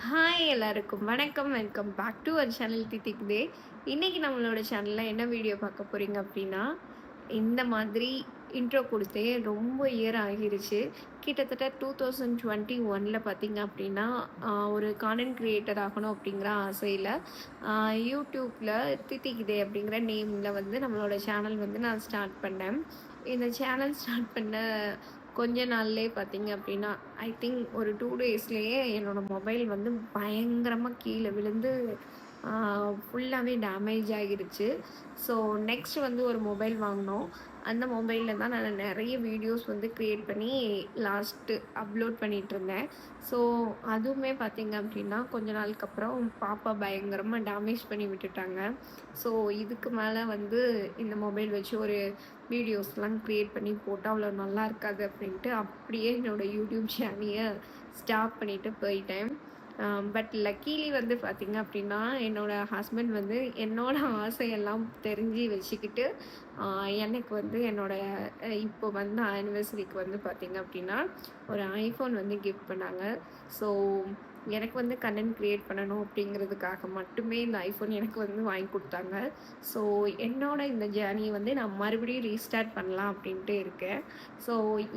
Hi எல்லாருக்கும் வணக்கம். Welcome back to our channel தித்திக் டே. இன்னைக்கு நம்மளோட சேனலில் என்ன வீடியோ பார்க்க போகிறீங்க அப்படின்னா, இந்த மாதிரி இன்ட்ரோ கொடுத்தே ரொம்ப இயர் ஆகிருச்சு. கிட்டத்தட்ட 2021 பார்த்தீங்க அப்படின்னா, ஒரு கான்டென்ட் கிரியேட்டர் ஆகணும் அப்படிங்கிற ஆசையில் யூடியூப்பில் தித்திக் டே அப்படிங்கிற நேமில் வந்து நம்மளோட சேனல் வந்து நான் ஸ்டார்ட் பண்ணேன். இந்த சேனல் ஸ்டார்ட் பண்ண கொஞ்ச நாள்லயே பார்த்தீங்க அப்படின்னா, ஐ திங்க் ஒரு 2 டேஸ்லயே என்னோட மொபைல் வந்து பயங்கரமாக கீழே விழுந்து ஃபுல்லாகவே டேமேஜ் ஆகிருச்சு. ஸோ நெக்ஸ்ட் வந்து ஒரு மொபைல் வாங்கினோம். அந்த மொபைலில் தான் நான் நிறைய வீடியோஸ் வந்து க்ரியேட் பண்ணி லாஸ்ட்டு அப்லோட் பண்ணிகிட்ருந்தேன். ஸோ அதுவுமே பார்த்திங்க அப்படின்னா கொஞ்ச நாளுக்கு அப்புறம் பாப்பா பயங்கரமாக டேமேஜ் பண்ணி விட்டுட்டாங்க. ஸோ இதுக்கு மேலே வந்து இந்த மொபைல் வச்சு ஒரு வீடியோஸ்லாம் க்ரியேட் பண்ணி போட்டால் அவ்வளோ நல்லா இருக்காது அப்படின்ட்டு அப்படியே என்னோடய யூடியூப் சேனலையை ஸ்டாப் பண்ணிவிட்டு போயிட்டேன். பட் லக்கீலி வந்து பார்த்திங்க அப்படின்னா, என்னோடய ஹஸ்பண்ட் வந்து என்னோடய ஆசையெல்லாம் தெரிஞ்சு வச்சுக்கிட்டு எனக்கு வந்து என்னோடய இப்போ வந்து ஆனிவர்சரிக்கு வந்து பார்த்திங்க அப்படின்னா, ஒரு ஐஃபோன் வந்து கிஃப்ட் பண்ணாங்க. ஸோ எனக்கு வந்து கண்டென்ட் க்ரியேட் பண்ணணும் அப்படிங்கிறதுக்காக மட்டுமே இந்த ஐஃபோன் எனக்கு வந்து வாங்கி கொடுத்தாங்க. ஸோ என்னோட இந்த ஜேர்னியை வந்து நான் மறுபடியும் ரீஸ்டார்ட் பண்ணலாம் அப்படின்ட்டு இருக்கேன். ஸோ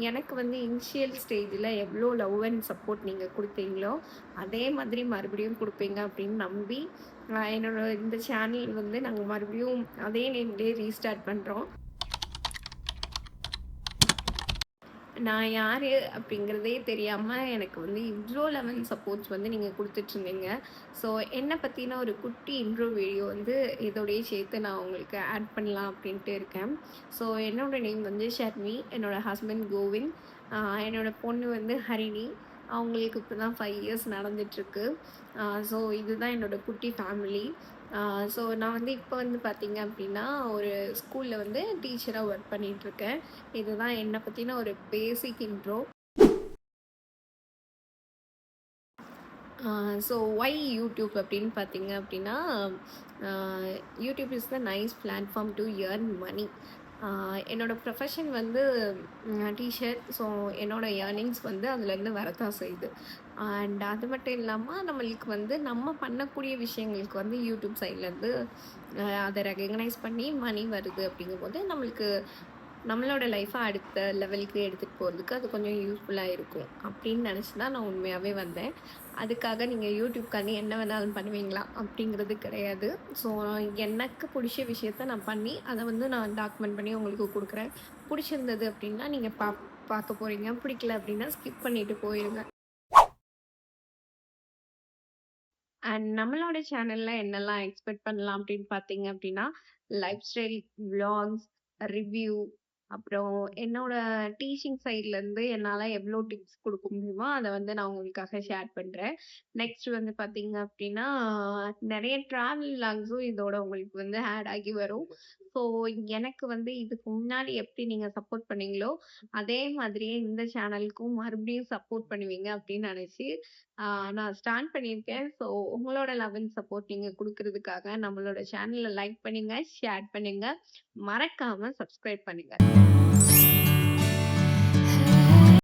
எனக்கு வந்து இனிஷியல் ஸ்டேஜில் எவ்வளோ லவ் அண்ட் சப்போர்ட் நீங்கள் கொடுத்தீங்களோ அதே மாதிரி மறுபடியும் கொடுப்பீங்க அப்படின்னு நம்பி என்னோட இந்த சேனல் வந்து நாங்கள் மறுபடியும் அதே நேம்லேயே ரீஸ்டார்ட் பண்ணுறோம். நான் யார் அப்படிங்கிறதே தெரியாமல் எனக்கு வந்து இவ்வளோ லெவல் சப்போர்ட்ஸ் வந்து நீங்கள் கொடுத்துட்ருந்தீங்க. ஸோ என்னை பற்றின ஒரு குட்டி இன்ட்ரோ வீடியோ வந்து இதோடய சேர்த்து நான் உங்களுக்கு ஆட் பண்ணலாம் அப்படின்ட்டு இருக்கேன். ஸோ என்னோடய நேம் வந்து ஷர்மி, என்னோடய ஹஸ்பண்ட் கோவிந்த், என்னோடய பொண்ணு வந்து ஹரிணி. அவங்களுக்கு இப்போ தான் 5 இயர்ஸ் நடந்துகிட்ருக்கு. ஸோ இதுதான் என்னோடய குட்டி ஃபேமிலி. ஸோ நான் வந்து இப்போ வந்து பார்த்திங்க அப்படின்னா ஒரு ஸ்கூலில் வந்து டீச்சராக ஒர்க் பண்ணிகிட்ருக்கேன். இதுதான் என்னை பற்றின ஒரு பேசிக் இன்ட்ரோ. ஸோ ஒய் யூடியூப் அப்படின்னு பார்த்தீங்க அப்படின்னா, YouTube is the nice platform to earn money. என்னோடய ப்ரொஃபஷன் வந்து டீச்சர். ஸோ என்னோடய ஏர்னிங்ஸ் வந்து அதுலேருந்து வரத்தான் செய்யுது. அண்ட் அது மட்டும் இல்லாமல் நம்மளுக்கு வந்து நம்ம பண்ணக்கூடிய விஷயங்களுக்கு வந்து யூடியூப் சைட்லேருந்து அதை ரெகக்னைஸ் பண்ணி மணி வருது அப்படிங்கும்போது நம்மளோட லைஃப்பை அடுத்த லெவலுக்கு எடுத்துகிட்டு போகிறதுக்கு அது கொஞ்சம் யூஸ்ஃபுல்லாக இருக்கும் அப்படின்னு நினச்சி தான் நான் உண்மையாகவே வந்தேன். அதுக்காக நீங்கள் யூடியூப்காண்டி என்ன வேணாலும் பண்ணுவீங்களா அப்படிங்கிறது கிடையாது. ஸோ எனக்கு பிடிச்ச விஷயத்த நான் பண்ணி அதை வந்து நான் டாக்குமெண்ட் பண்ணி உங்களுக்கு கொடுக்குறேன். பிடிச்சிருந்தது அப்படின்னா நீங்கள் பார்க்க போகிறீங்க, பிடிக்கல அப்படின்னா ஸ்கிப் பண்ணிவிட்டு போயிடுங்க. அண்ட் நம்மளோட சேனலில் என்னெல்லாம் எக்ஸ்பெக்ட் பண்ணலாம் அப்படின்னு பார்த்தீங்க அப்படின்னா, லைஃப் ஸ்டைல் விளாக்ஸ், ரிவ்யூ, அப்புறம் என்னோட டீச்சிங் சைட்லேருந்து என்னால் எவ்வளோ டிப்ஸ் கொடுக்க முடியுமோ அதை வந்து நான் உங்களுக்காக ஷேர் பண்ணுறேன். நெக்ஸ்ட் வந்து பார்த்தீங்க அப்படின்னா, நிறைய ட்ராவல் விளாக்ஸும் இதோட உங்களுக்கு வந்து ஆட் ஆகி வரும். ஸோ எனக்கு வந்து இதுக்கு முன்னாடி எப்படி நீங்கள் சப்போர்ட் பண்ணீங்களோ அதே மாதிரியே இந்த சேனலுக்கும் மறுபடியும் சப்போர்ட் பண்ணுவீங்க அப்படின்னு நினச்சி நான் ஸ்டார்ட் பண்ணியிருக்கேன். ஸோ உங்களோட லவ் அண்ட் சப்போர்ட் நீங்கள் கொடுக்கறதுக்காக நம்மளோட சேனலை லைக் பண்ணுங்க, ஷேர் பண்ணுங்க, மறக்காமல் சப்ஸ்கிரைப் பண்ணுங்க.